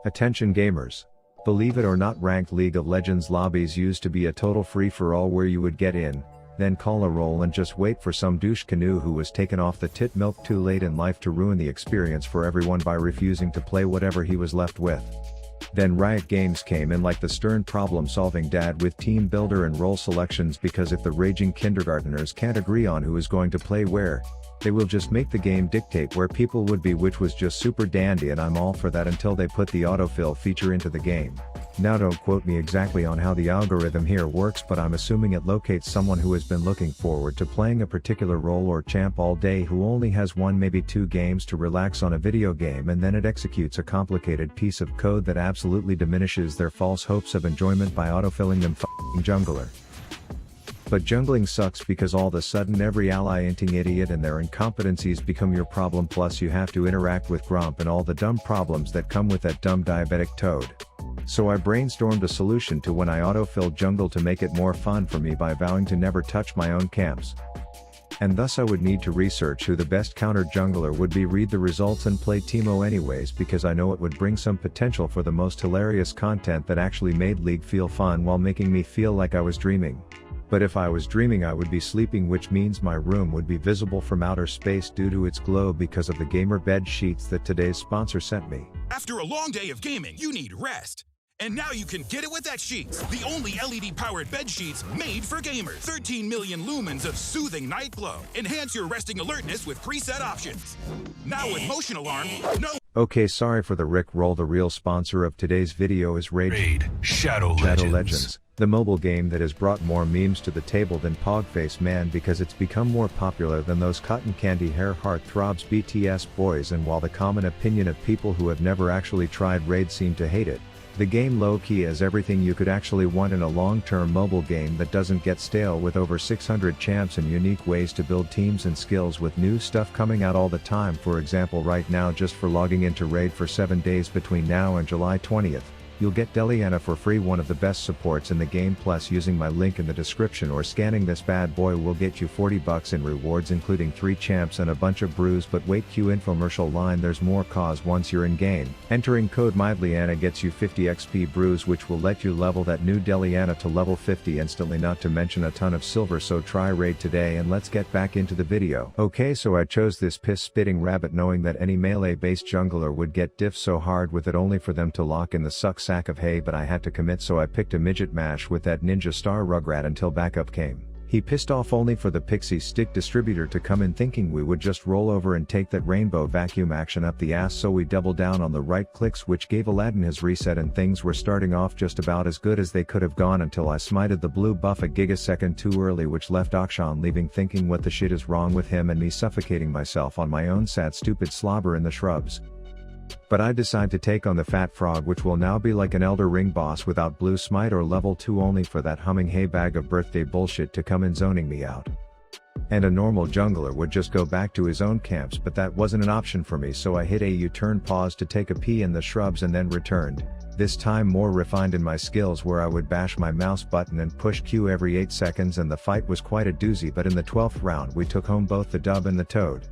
Attention gamers. Believe it or not, ranked League of Legends lobbies used to be a total free-for-all where you would get in, then call a roll and just wait for some douche canoe who was taken off the tit milk too late in life to ruin the experience for everyone by refusing to play whatever he was left with. Then Riot Games came in like the stern problem-solving dad with team builder and role selections, because if the raging kindergarteners can't agree on who is going to play where, they will just make the game dictate where people would be, which was just super dandy, and I'm all for that until they put the autofill feature into the game. Now don't quote me exactly on how the algorithm here works, but I'm assuming it locates someone who has been looking forward to playing a particular role or champ all day who only has one, maybe two games to relax on a video game, and then it executes a complicated piece of code that absolutely diminishes their false hopes of enjoyment by autofilling them f***ing jungler. But jungling sucks because all of a sudden every ally-inting idiot and their incompetencies become your problem, plus you have to interact with Gromp and all the dumb problems that come with that dumb diabetic toad. So I brainstormed a solution to when I autofill jungle to make it more fun for me by vowing to never touch my own camps. And thus I would need to research who the best counter jungler would be, read the results and play Teemo anyways, because I know it would bring some potential for the most hilarious content that actually made League feel fun while making me feel like I was dreaming. But if I was dreaming I would be sleeping, which means my room would be visible from outer space due to its glow because of the gamer bed sheets that today's sponsor sent me. After a long day of gaming, you need rest. And now you can get it with that Sheets, the only LED-powered bed sheets made for gamers. 13 million lumens of soothing night glow. Enhance your resting alertness with preset options. Now with motion alarm, no... Okay, sorry for the Rick roll. The real sponsor of today's video is Raid Shadow Legends. The mobile game that has brought more memes to the table than Pogface Man, because it's become more popular than those cotton candy hair heartthrobs BTS boys, and while the common opinion of people who have never actually tried Raid seem to hate it, the game low-key is everything you could actually want in a long-term mobile game that doesn't get stale, with over 600 champs and unique ways to build teams and skills, with new stuff coming out all the time. For example, right now, just for logging into Raid for 7 days between now and July 20th, you'll get Deliana for free, one of the best supports in the game, plus using my link in the description or scanning this bad boy will get you $40 in rewards, including 3 champs and a bunch of brews. But wait, cue infomercial line, there's more, cause once you're in game, entering code MyDeliana gets you 50 XP brews, which will let you level that new Deliana to level 50 instantly, not to mention a ton of silver. So try Raid today, and let's get back into the video. Okay, so I chose this piss-spitting rabbit knowing that any melee-based jungler would get diff so hard with it only for them to lock in the sack of hay, but I had to commit, so I picked a midget mash with that ninja star Rugrat until backup came. He pissed off only for the pixie stick distributor to come in, thinking we would just roll over and take that rainbow vacuum action up the ass, so we doubled down on the right clicks, which gave Aladdin his reset, and things were starting off just about as good as they could have gone until I smited the blue buff a gigasecond too early, which left Akshan leaving thinking what the shit is wrong with him, and me suffocating myself on my own sad stupid slobber in the shrubs. But I decide to take on the fat frog, which will now be like an Elder Ring boss without blue smite or level 2, only for that humming hay bag of birthday bullshit to come in zoning me out. And a normal jungler would just go back to his own camps, but that wasn't an option for me, so I hit a U-turn, pause to take a pee in the shrubs, and then returned, this time more refined in my skills, where I would bash my mouse button and push Q every 8 seconds, and the fight was quite a doozy, but in the 12th round we took home both the dub and the toad.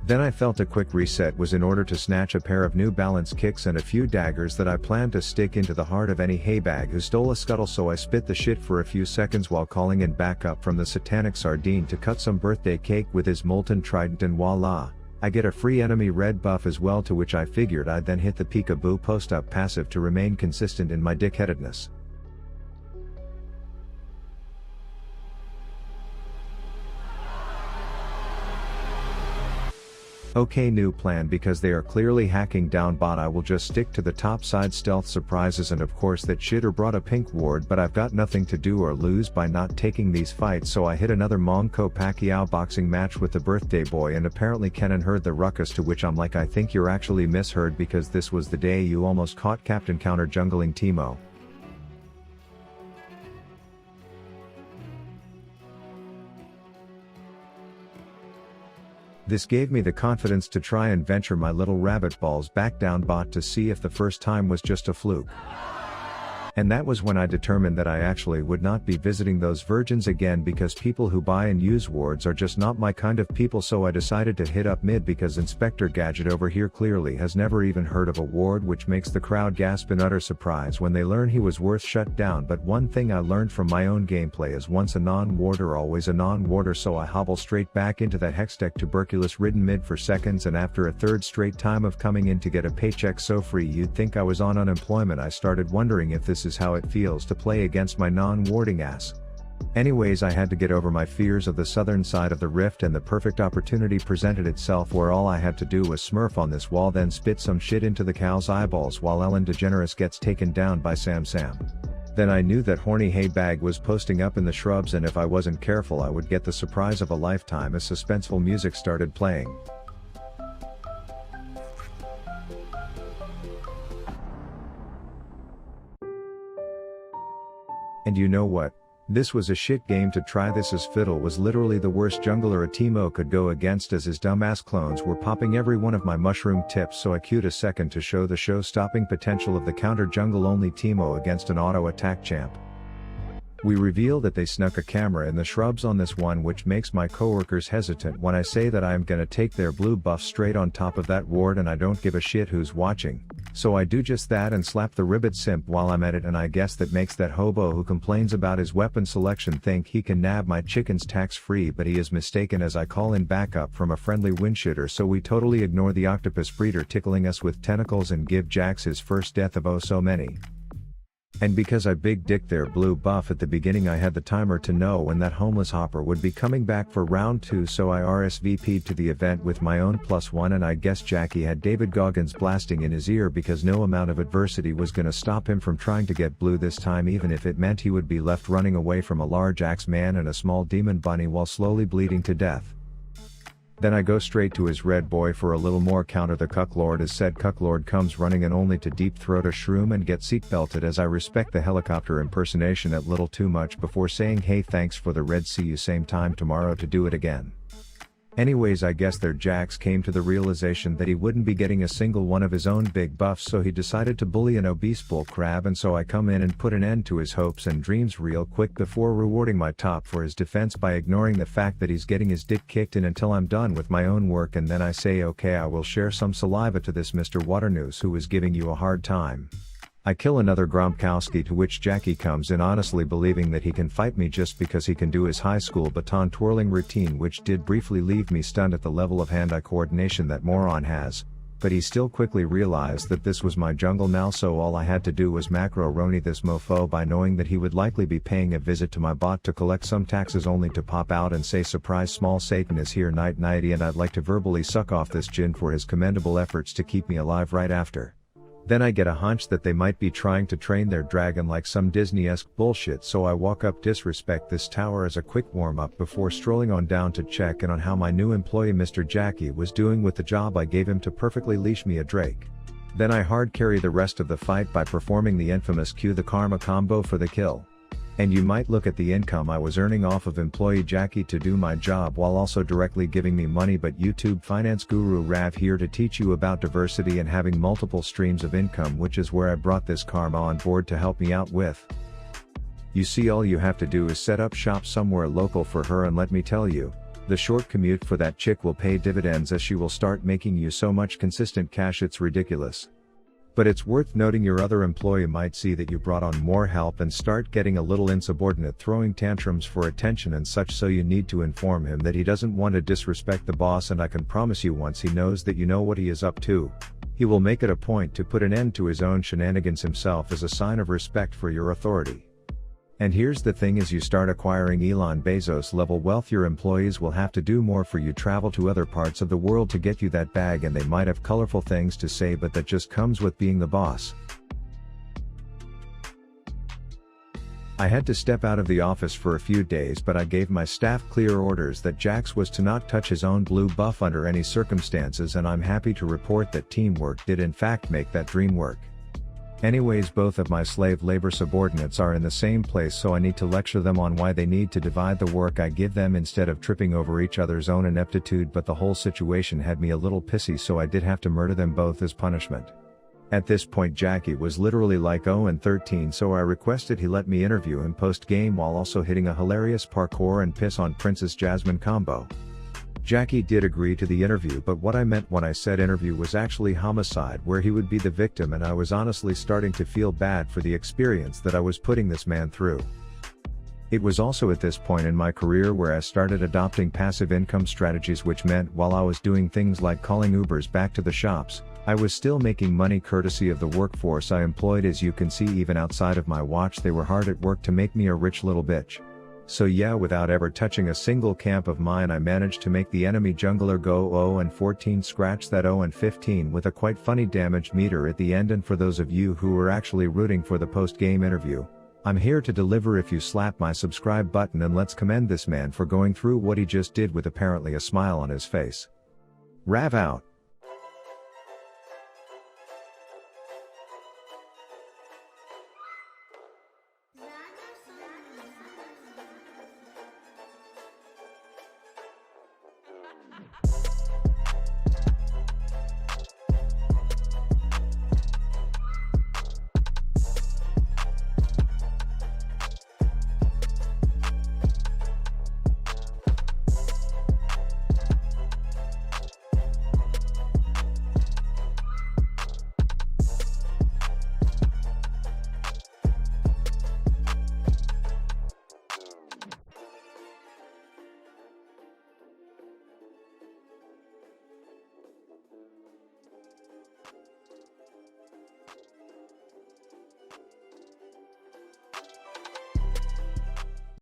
Then I felt a quick reset was in order to snatch a pair of New Balance kicks and a few daggers that I planned to stick into the heart of any haybag who stole a scuttle, so I spit the shit for a few seconds while calling in backup from the satanic sardine to cut some birthday cake with his molten trident, and voila, I get a free enemy red buff as well, to which I figured I'd then hit the peekaboo post-up passive to remain consistent in my dickheadedness. Okay, new plan, because they are clearly hacking down bot, I will just stick to the top side stealth surprises, and of course that shitter brought a pink ward, but I've got nothing to do or lose by not taking these fights, so I hit another Monko Pacquiao boxing match with the birthday boy, and apparently Kenan heard the ruckus, to which I'm like, I think you're actually misheard, because this was the day you almost caught Captain Counter jungling Teemo. This gave me the confidence to try and venture my little rabbit balls back down bot to see if the first time was just a fluke. And that was when I determined that I actually would not be visiting those virgins again because people who buy and use wards are just not my kind of people, so I decided to hit up mid because Inspector Gadget over here clearly has never even heard of a ward, which makes the crowd gasp in utter surprise when they learn he was worth shut down. But one thing I learned from my own gameplay is once a non-warder always a non-warder, so I hobble straight back into that hextech tuberculous-ridden mid for seconds, and after a third straight time of coming in to get a paycheck so free you'd think I was on unemployment, I started wondering if this is how it feels to play against my non-warding ass. Anyways, I had to get over my fears of the southern side of the rift, and the perfect opportunity presented itself where all I had to do was smurf on this wall, then spit some shit into the cow's eyeballs while Ellen DeGeneres gets taken down by Sam. Then I knew that horny hay bag was posting up in the shrubs, and if I wasn't careful I would get the surprise of a lifetime as suspenseful music started playing. And you know what? This was a shit game to try. This as Fiddle was literally the worst jungler a Teemo could go against, as his dumbass clones were popping every one of my mushroom tips, so I queued a second to show the show-stopping potential of the counter jungle-only Teemo against an auto-attack champ. We reveal that they snuck a camera in the shrubs on this one, which makes my coworkers hesitant when I say that I am gonna take their blue buff straight on top of that ward and I don't give a shit who's watching. So I do just that and slap the ribbit simp while I'm at it, and I guess that makes that hobo who complains about his weapon selection think he can nab my chickens tax-free, but he is mistaken as I call in backup from a friendly windshitter, so we totally ignore the octopus breeder tickling us with tentacles and give Jax his first death of oh so many. And because I big dicked their blue buff at the beginning, I had the timer to know when that homeless hopper would be coming back for round 2, so I RSVP'd to the event with my own +1, and I guess Jackie had David Goggins blasting in his ear because no amount of adversity was gonna stop him from trying to get blue this time, even if it meant he would be left running away from a large axe man and a small demon bunny while slowly bleeding to death. Then I go straight to his red boy for a little more counter the cucklord, as said cucklord comes running in only to deep throat a shroom and get seatbelted, as I respect the helicopter impersonation a little too much before saying hey thanks for the red, see you same time tomorrow to do it again. Anyways, I guess their Jax came to the realization that he wouldn't be getting a single one of his own big buffs, so he decided to bully an obese bull crab, and so I come in and put an end to his hopes and dreams real quick before rewarding my top for his defense by ignoring the fact that he's getting his dick kicked in until I'm done with my own work, and then I say okay, I will share some saliva to this Mr. Waternoose who is giving you a hard time. I kill another Gronkowski, to which Jackie comes in honestly believing that he can fight me just because he can do his high school baton twirling routine, which did briefly leave me stunned at the level of hand-eye coordination that moron has, but he still quickly realized that this was my jungle now, so all I had to do was macro-roni this mofo by knowing that he would likely be paying a visit to my bot to collect some taxes, only to pop out and say surprise small Satan is here night nighty, and I'd like to verbally suck off this Jin for his commendable efforts to keep me alive right after. Then I get a hunch that they might be trying to train their dragon like some Disney-esque bullshit, so I walk up, disrespect this tower as a quick warm-up before strolling on down to check in on how my new employee Mr. Jackie was doing with the job I gave him to perfectly leash me a Drake. Then I hard carry the rest of the fight by performing the infamous Q the Karma combo for the kill. And you might look at the income I was earning off of employee Jackie to do my job while also directly giving me money, but YouTube finance guru Rav here to teach you about diversity and having multiple streams of income, which is where I brought this karma on board to help me out with. You see, all you have to do is set up shop somewhere local for her, and let me tell you, the short commute for that chick will pay dividends, as she will start making you so much consistent cash it's ridiculous. But it's worth noting your other employee might see that you brought on more help and start getting a little insubordinate, throwing tantrums for attention and such, so you need to inform him that he doesn't want to disrespect the boss, and I can promise you once he knows that you know what he is up to, he will make it a point to put an end to his own shenanigans himself as a sign of respect for your authority. And here's the thing, as you start acquiring Elon Bezos level wealth, your employees will have to do more for you, travel to other parts of the world to get you that bag, and they might have colorful things to say, but that just comes with being the boss. I had to step out of the office for a few days, but I gave my staff clear orders that Jax was to not touch his own blue buff under any circumstances, and I'm happy to report that teamwork did in fact make that dream work. Anyways, both of my slave labor subordinates are in the same place, so I need to lecture them on why they need to divide the work I give them instead of tripping over each other's own ineptitude, but the whole situation had me a little pissy, so I did have to murder them both as punishment. At this point Jackie was literally like 0-13, so I requested he let me interview him post-game while also hitting a hilarious parkour and piss on Princess Jasmine combo. Jackie did agree to the interview, but what I meant when I said interview was actually homicide, where he would be the victim, and I was honestly starting to feel bad for the experience that I was putting this man through. It was also at this point in my career where I started adopting passive income strategies, which meant while I was doing things like calling Ubers back to the shops, I was still making money courtesy of the workforce I employed. As you can see, even outside of my watch, they were hard at work to make me a rich little bitch. So yeah, without ever touching a single camp of mine, I managed to make the enemy jungler go 0-14, scratch that 0-15 with a quite funny damage meter at the end. And for those of you who were actually rooting for the post-game interview, I'm here to deliver if you slap my subscribe button, and let's commend this man for going through what he just did with apparently a smile on his face. Rav out.